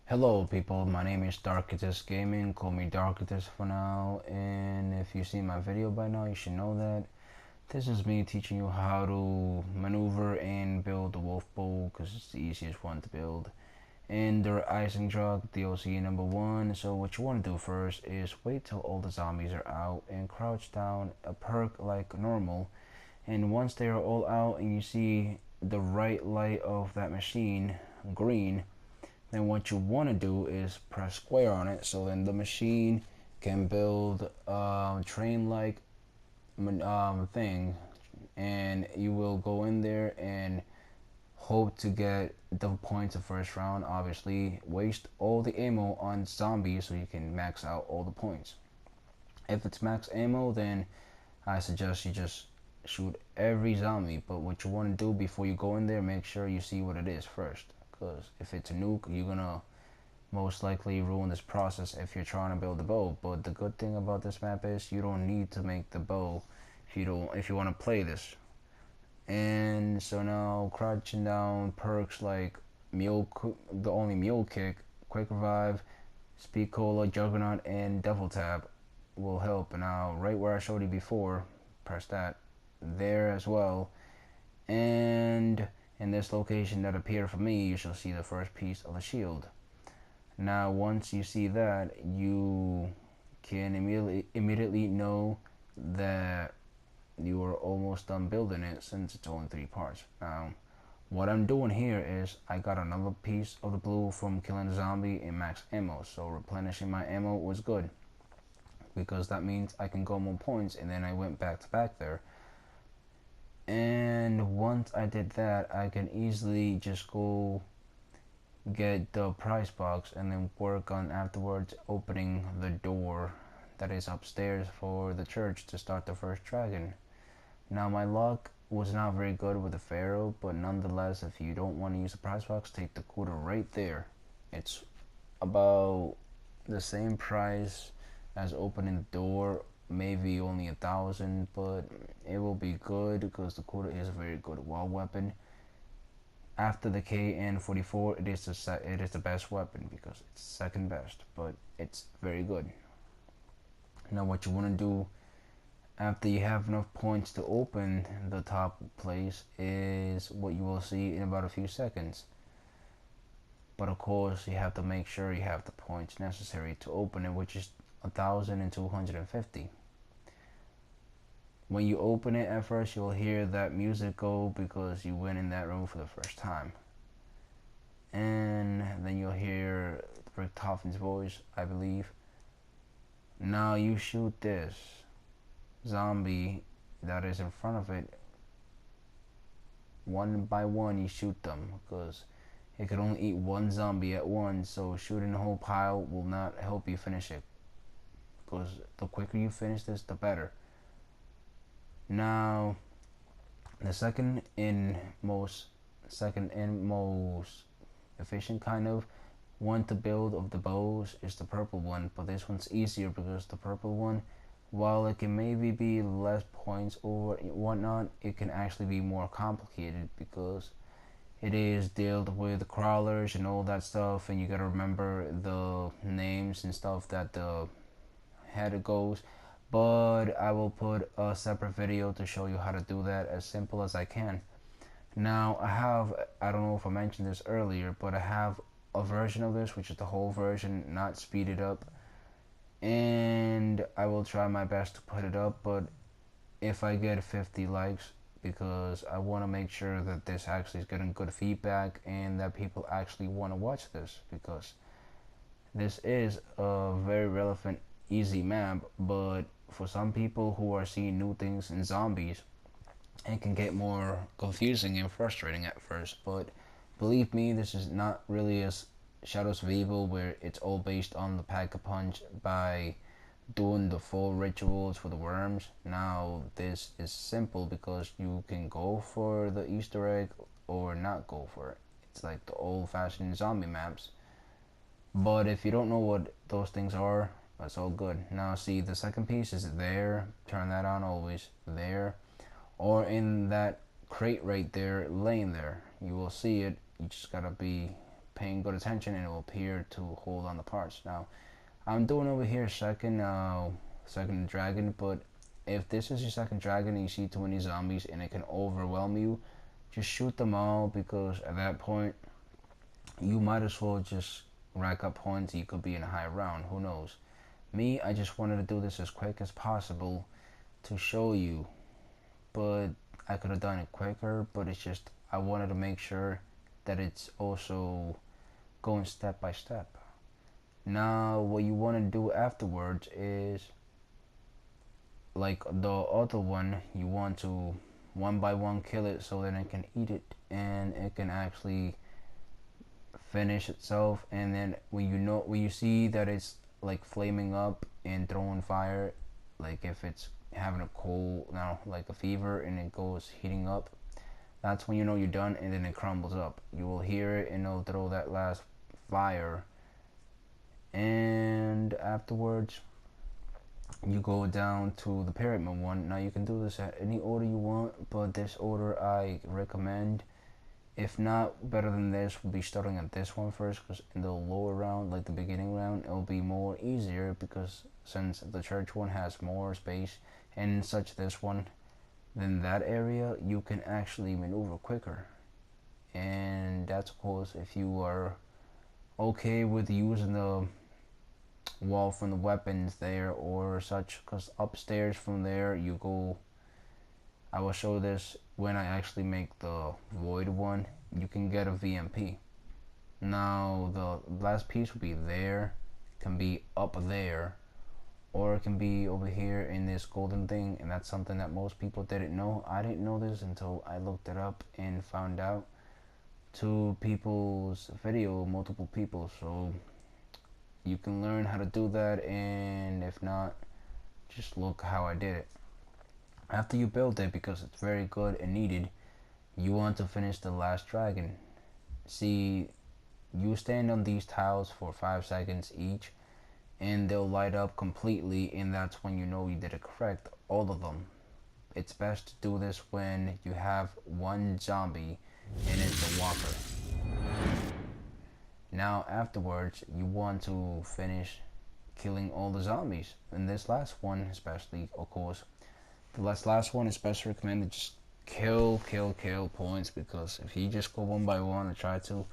Hello people, my name is Darkatous-Gaming, call me Darkatous for now, and if you've seen my video by now, you should know that this is me teaching you how to maneuver and build the wolf bow, because it's the easiest one to build. And the Eisendrache DLC number 1, so what you want to do first is wait till all the zombies are out and crouch down a perk like normal, and once they are all out and you see the right light of that machine, green, then what you want to do is press square on it, so then the machine can build a train like thing, and you will go in there and hope to get the points of first round. Obviously waste all the ammo on zombies so you can max out all the points. If it's max ammo, then I suggest you just shoot every zombie, but what you want to do before you go in there, make sure you see what it is first, because if it's a nuke, you're gonna most likely ruin this process if you're trying to build a bow. But the good thing about this map is you don't need to make the bow if you want to play this. And so now crouching down perks like the only mule kick, quick revive, speed cola, juggernaut, and devil tap will help. Now right where I showed you before, press that there as well, and in this location that appeared for me, you shall see the first piece of the shield. Now once you see that, you can immediately know that you are almost done building it, since it's only 3 parts. Now what I'm doing here is I got another piece of the blue from killing the zombie in max ammo, so replenishing my ammo was good, because that means I can go more points, and then I went back to back there. And once I did that, I can easily just go get the prize box and then work on afterwards opening the door that is upstairs for the church to start the first dragon. Now my luck was not very good with the Pharaoh, but nonetheless, if you don't want to use the prize box, take the quarter right there. It's about the same price as opening the door, maybe only 1,000, but it will be good because the quarter is a very good wall weapon. After the KN-44, it is the best weapon because it's second best, but it's very good. Now what you want to do after you have enough points to open the top place is what you will see in about a few seconds. But of course you have to make sure you have the points necessary to open it, which is 1,250. When you open it at first, you'll hear that music go because you went in that room for the first time. And then you'll hear Rick Toffin's voice, I believe. Now you shoot this zombie that is in front of it. One by one you shoot them, because it can only eat one zombie at once, so shooting the whole pile will not help you finish it, because the quicker you finish this, the better. Now, the second and most efficient kind of one to build of the bows is the purple one, but this one's easier because the purple one, while it can maybe be less points or whatnot, it can actually be more complicated because it is dealt with crawlers and all that stuff, and you gotta remember the names and stuff that the header goes. But I will put a separate video to show you how to do that as simple as I can. Now I don't know if I mentioned this earlier, but I have a version of this, which is the whole version, not speeded up, and I will try my best to put it up, but if I get 50 likes, because I want to make sure that this actually is getting good feedback and that people actually want to watch this, because this is a very relevant, easy map, but for some people who are seeing new things in zombies, it can get more confusing and frustrating at first. But believe me, this is not really as Shadows of Evil, where it's all based on the pack-a-punch by doing the full rituals for the worms. Now this is simple because you can go for the Easter egg or not go for it. It's like the old-fashioned zombie maps. But if you don't know what those things are, that's all good. Now see, the second piece is there, turn that on always, there, or in that crate right there laying there. You will see it, you just gotta be paying good attention, and it will appear to hold on the parts. Now I'm doing over here second dragon, but if this is your second dragon and you see too many zombies and it can overwhelm you, just shoot them all, because at that point you might as well just rack up points. You could be in a high round, who knows. Me, I just wanted to do this as quick as possible to show you, but I could have done it quicker, but it's just I wanted to make sure that it's also going step by step. Now what you want to do afterwards is, like the other one, you want to one by one kill it so that it can eat it and it can actually finish itself. And then when you see that it's like flaming up and throwing fire, like if it's having a cold, now like a fever, and it goes heating up, that's when you know you're done. And then it crumbles up, you will hear it, and it'll throw that last fire. And afterwards you go down to the pyramid one. Now you can do this at any order you want, but this order I recommend. If not, better than this would be starting at this one first, because in the lower round, like the beginning round, it'll be more easier, because since the church one has more space and such this one, then that area you can actually maneuver quicker. And that's of course if you are okay with using the wall from the weapons there or such, because upstairs from there you go, I will show this when I actually make the void one, you can get a VMP. Now the last piece will be there, can be up there, or it can be over here in this golden thing, and that's something that most people didn't know. I didn't know this until I looked it up and found out to people's video, multiple people. So you can learn how to do that, and if not, just look how I did it. After you build it, because it's very good and needed, you want to finish the last dragon. See, you stand on these tiles for 5 seconds each, and they'll light up completely, and that's when you know you did it correct, all of them. It's best to do this when you have one zombie and it's a walker. Now afterwards, you want to finish killing all the zombies. And this last one especially, of course, the last one is best recommended. Just kill points, because if you just go one by one and try to,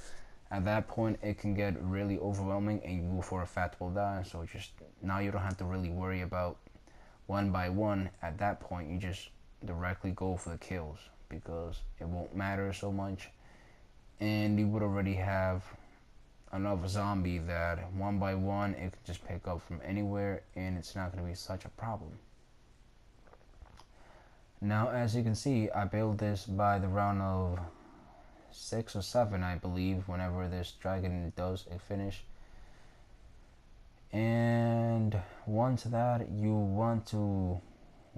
at that point it can get really overwhelming and you move for a fat will die. So just now you don't have to really worry about one by one. At that point you just directly go for the kills, because it won't matter so much, and you would already have enough zombie that one by one it can just pick up from anywhere, and it's not going to be such a problem. Now as you can see, I built this by the round of 6 or 7 I believe, whenever this dragon does a finish. And once that, you want to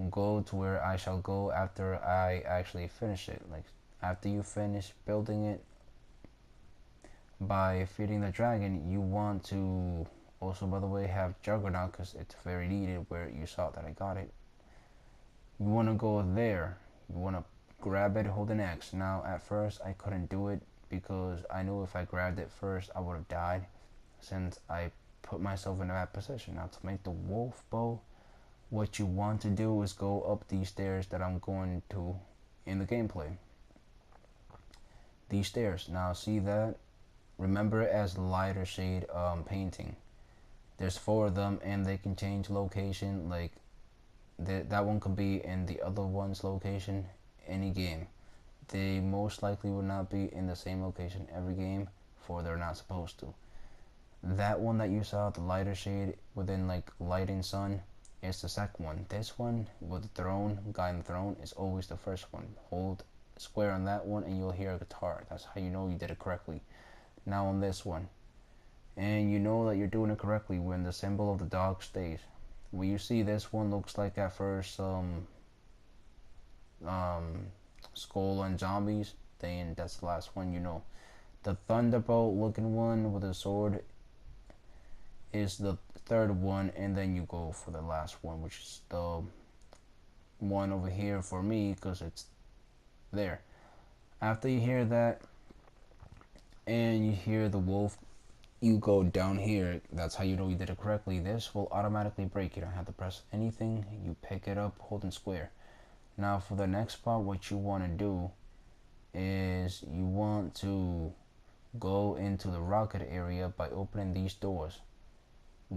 go to where I shall go after I actually finish it. Like after you finish building it by feeding the dragon, you want to also, by the way, have Juggernaut, because it's very needed where you saw that I got it. You want to go there, you want to grab it holding X. Now at first I couldn't do it because I knew if I grabbed it first I would have died, since I put myself in that position. Now to make the wolf bow, what you want to do is go up these stairs that I'm going to in the gameplay. These stairs, now see that? Remember it as lighter shade painting. There's 4 of them, and they can change location. Like that one could be in the other one's location any game. They most likely will not be in the same location every game, for they're not supposed to. That one that you saw, the lighter shade within like light and sun, is the second one. This one with the throne, guy in the throne, is always the first one. Hold square on that one and you'll hear a guitar. That's how you know you did it correctly. Now on this one, and you know that you're doing it correctly when the symbol of the dog stays. When you see this one looks like at first skull and zombies, then that's the last one you know. The thunderbolt looking one with a sword is the third one, and then you go for the last one, which is the one over here for me because it's there. After you hear that, and you hear the wolf, you go down here. That's how you know you did it correctly. This will automatically break. You don't have to press anything. You pick it up holding square. Now for the next part, what you want to do is you want to go into the rocket area by opening these doors.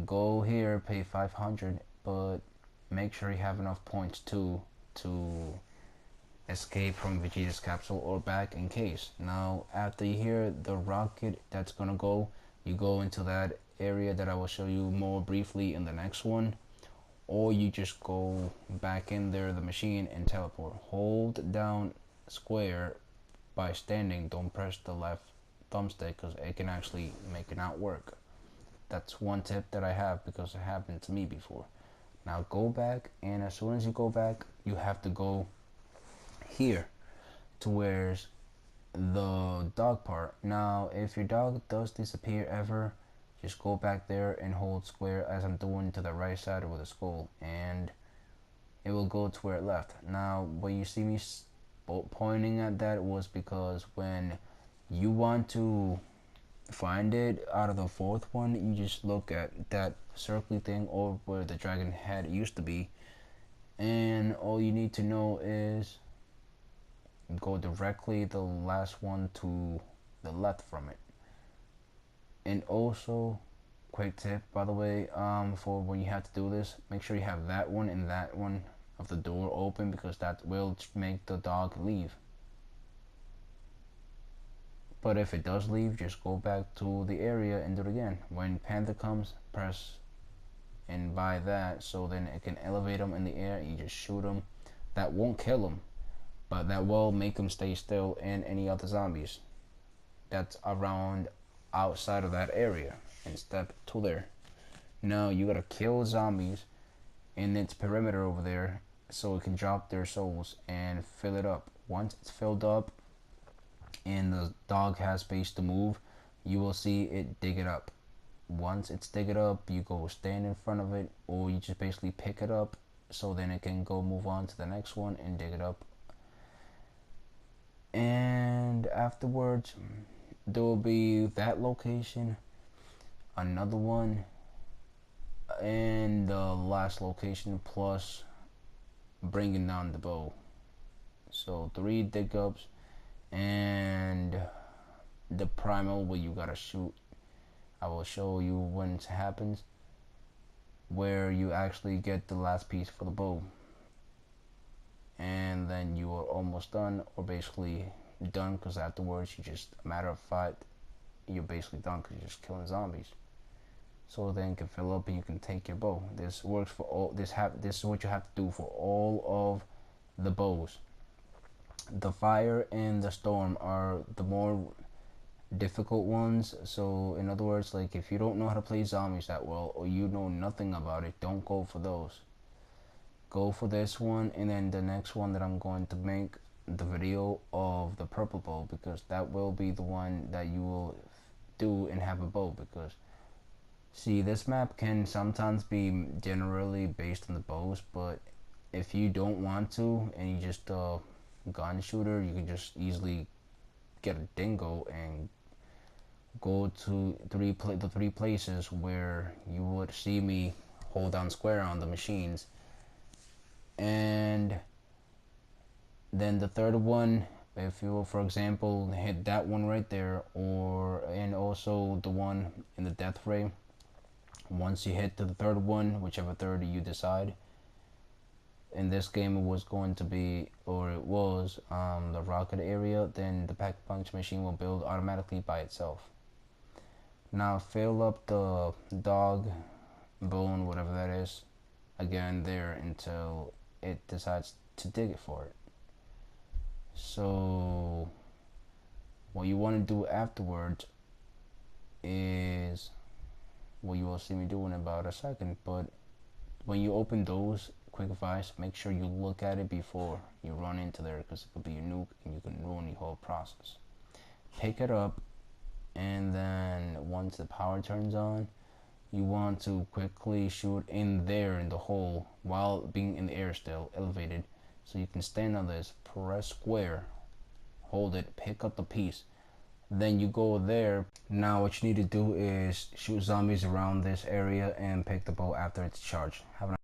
Go here, pay 500, but make sure you have enough points too to escape from Vegeta's capsule or back in case. Now after you hear the rocket that's gonna go, you go into that area that I will show you more briefly in the next one, or you just go back in there the machine and teleport. Hold down square by standing, don't press the left thumbstick because it can actually make it not work. That's one tip that I have because it happened to me before. Now go back, and as soon as you go back, you have to go here to where's the dog part. Now if your dog does disappear ever, just go back there and hold square as I'm doing to the right side with the skull, and it will go to where it left. Now when you see me pointing at that was because when you want to find it out of the fourth one, you just look at that circly thing or where the dragon head used to be, and all you need to know is go directly the last one to the left from it. And also, quick tip by the way, for when you have to do this, make sure you have that one and that one of the door open because that will make the dog leave. But if it does leave, just go back to the area and do it again. When Panther comes, press and buy that, so then it can elevate them in the air. You just shoot them. That won't kill them, but that will make them stay still and any other zombies that's around outside of that area. And step to there. Now you gotta kill zombies in its perimeter over there so it can drop their souls and fill it up. Once it's filled up and the dog has space to move, you will see it dig it up. Once it's dig it up, you go stand in front of it, or you just basically pick it up so then it can go move on to the next one and dig it up. And afterwards there will be that location, another one, and the last location, plus bringing down the bow. So 3 dig ups and the primal where you gotta shoot. I will show you when it happens, where you actually get the last piece for the bow, and then you are almost done, or basically done, because afterwards you just, a matter of fact, you're basically done because you're just killing zombies. So then you can fill up and you can take your bow. This works for all. This is what you have to do for all of the bows. The fire and the storm are the more difficult ones. So in other words, like if you don't know how to play zombies that well, or you know nothing about it, don't go for those. Go for this one, and then the next one that I'm going to make the video of the purple bow, because that will be the one that you will do and have a bow. Because see, this map can sometimes be generally based on the bows, but if you don't want to and you just gun shooter, you can just easily get a dingo and go to the 3 places where you would see me hold down square on the machines. And then the third one, if you will, for example, hit that one right there, and also the one in the death ray. Once you hit to the third one, whichever third you decide, in this game it was going to be, or it was, the rocket area, then the pack punch machine will build automatically by itself. Now fill up the dog bone, whatever that is, again there until it decides to dig it for it. So what you want to do afterwards is what you will see me do in about a second. But when you open those, quick advice, make sure you look at it before you run into there, because it could be a nuke and you can ruin the whole process. Pick it up, and then once the power turns on, you want to quickly shoot in there in the hole while being in the air still, elevated. So you can stand on this, press square, hold it, pick up the piece, Then you go there. Now what you need to do is shoot zombies around this area and pick the boat after it's charged. Have a